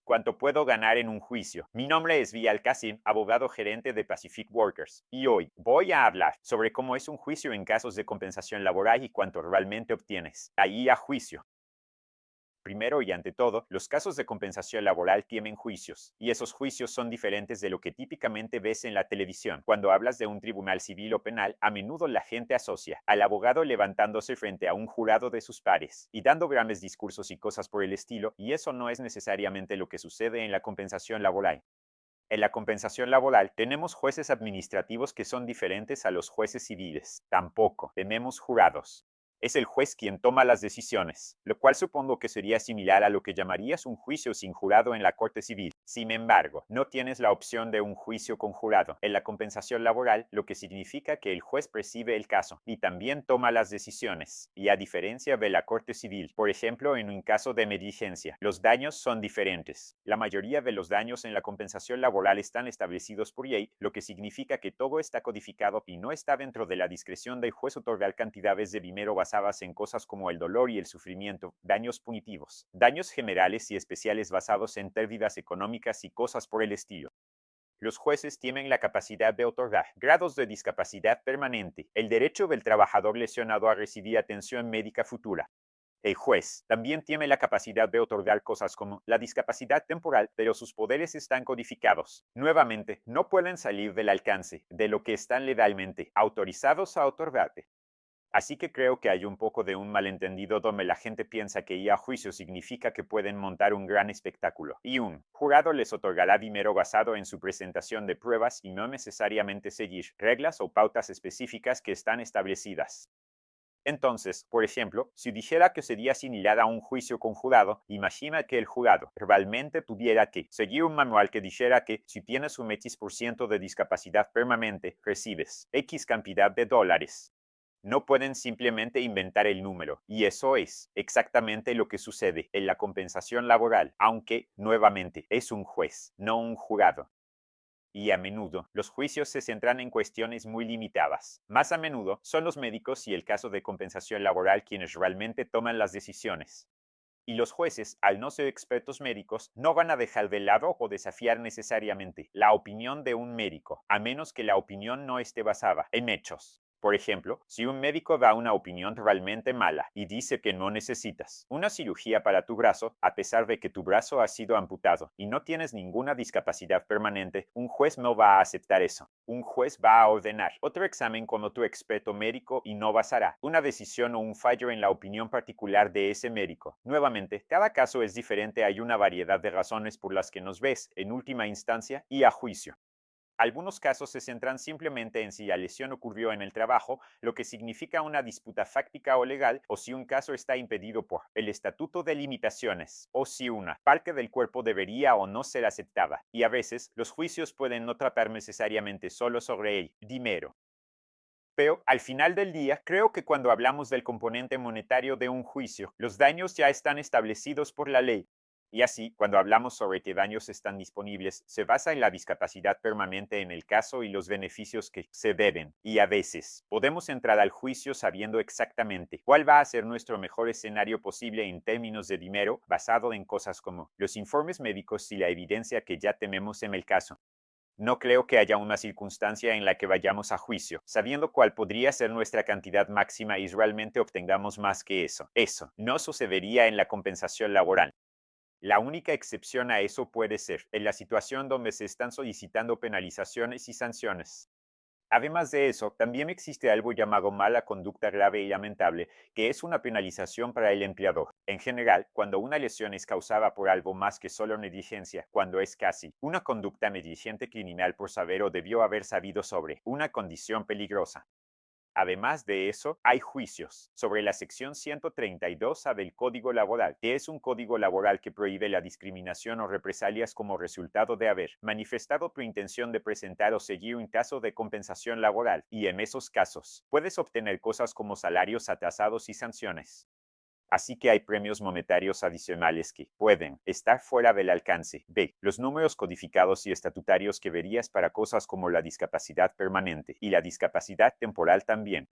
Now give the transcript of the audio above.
¿Cuánto puedo ganar en un juicio? Mi nombre es Vial Kasim, abogado gerente de Pacific Workers, y hoy voy a hablar sobre cómo es un juicio en casos de compensación laboral y cuánto realmente obtienes. Ahí a juicio. Primero y ante todo, los casos de compensación laboral tienen juicios, y esos juicios son diferentes de lo que típicamente ves en la televisión. Cuando hablas de un tribunal civil o penal, a menudo la gente asocia al abogado levantándose frente a un jurado de sus pares y dando grandes discursos y cosas por el estilo, y eso no es necesariamente lo que sucede en la compensación laboral. En la compensación laboral tenemos jueces administrativos que son diferentes a los jueces civiles. Tampoco tenemos jurados. Es el juez quien toma las decisiones, lo cual supongo que sería similar a lo que llamarías un juicio sin jurado en la corte civil. Sin embargo, no tienes la opción de un juicio con jurado en la compensación laboral, lo que significa que el juez preside el caso y también toma las decisiones. Y a diferencia de la corte civil, por ejemplo, en un caso de negligencia, los daños son diferentes. La mayoría de los daños en la compensación laboral están establecidos por ley, lo que significa que todo está codificado y no está dentro de la discreción del juez otorgar cantidades de dinero basadas en cosas como el dolor y el sufrimiento, daños punitivos, daños generales y especiales basados en pérdidas económicas y cosas por el estilo. Los jueces tienen la capacidad de otorgar grados de discapacidad permanente, el derecho del trabajador lesionado a recibir atención médica futura. El juez también tiene la capacidad de otorgar cosas como la discapacidad temporal, pero sus poderes están codificados. Nuevamente, no pueden salir del alcance de lo que están legalmente autorizados a otorgarte. Así que creo que hay un poco de un malentendido donde la gente piensa que ir a juicio significa que pueden montar un gran espectáculo, y un jurado les otorgará dinero basado en su presentación de pruebas y no necesariamente seguir reglas o pautas específicas que están establecidas. Entonces, por ejemplo, si dijera que sería similar a un juicio con jurado, imagina que el jurado realmente tuviera que seguir un manual que dijera que si tienes un X% de discapacidad permanente, recibes X cantidad de dólares. No pueden simplemente inventar el número, y eso es exactamente lo que sucede en la compensación laboral, aunque, nuevamente, es un juez, no un jurado. Y a menudo, los juicios se centran en cuestiones muy limitadas. Más a menudo, son los médicos y el caso de compensación laboral quienes realmente toman las decisiones. Y los jueces, al no ser expertos médicos, no van a dejar de lado o desafiar necesariamente la opinión de un médico, a menos que la opinión no esté basada en hechos. Por ejemplo, si un médico da una opinión realmente mala y dice que no necesitas una cirugía para tu brazo, a pesar de que tu brazo ha sido amputado y no tienes ninguna discapacidad permanente, un juez no va a aceptar eso. Un juez va a ordenar otro examen como tu experto médico y no basará una decisión o un fallo en la opinión particular de ese médico. Nuevamente, cada caso es diferente, hay una variedad de razones por las que nos ves, en última instancia, y a juicio. Algunos casos se centran simplemente en si la lesión ocurrió en el trabajo, lo que significa una disputa fáctica o legal, o si un caso está impedido por el Estatuto de Limitaciones, o si una parte del cuerpo debería o no ser aceptada. Y a veces, los juicios pueden no tratar necesariamente solo sobre el dinero. Pero al final del día, creo que cuando hablamos del componente monetario de un juicio, los daños ya están establecidos por la ley. Y así, cuando hablamos sobre qué daños están disponibles, se basa en la discapacidad permanente en el caso y los beneficios que se deben. Y a veces, podemos entrar al juicio sabiendo exactamente cuál va a ser nuestro mejor escenario posible en términos de dinero, basado en cosas como los informes médicos y la evidencia que ya tenemos en el caso. No creo que haya una circunstancia en la que vayamos a juicio, sabiendo cuál podría ser nuestra cantidad máxima y realmente obtengamos más que eso. Eso no sucedería en la compensación laboral. La única excepción a eso puede ser en la situación donde se están solicitando penalizaciones y sanciones. Además de eso, también existe algo llamado mala conducta grave y lamentable, que es una penalización para el empleador. En general, cuando una lesión es causada por algo más que solo negligencia, cuando es casi una conducta negligente criminal por saber o debió haber sabido sobre una condición peligrosa. Además de eso, hay juicios sobre la sección 132A del Código Laboral, que es un código laboral que prohíbe la discriminación o represalias como resultado de haber manifestado tu intención de presentar o seguir un caso de compensación laboral, y en esos casos, puedes obtener cosas como salarios atrasados y sanciones. Así que hay premios monetarios adicionales que pueden estar fuera del alcance de los números codificados y estatutarios que verías para cosas como la discapacidad permanente y la discapacidad temporal también.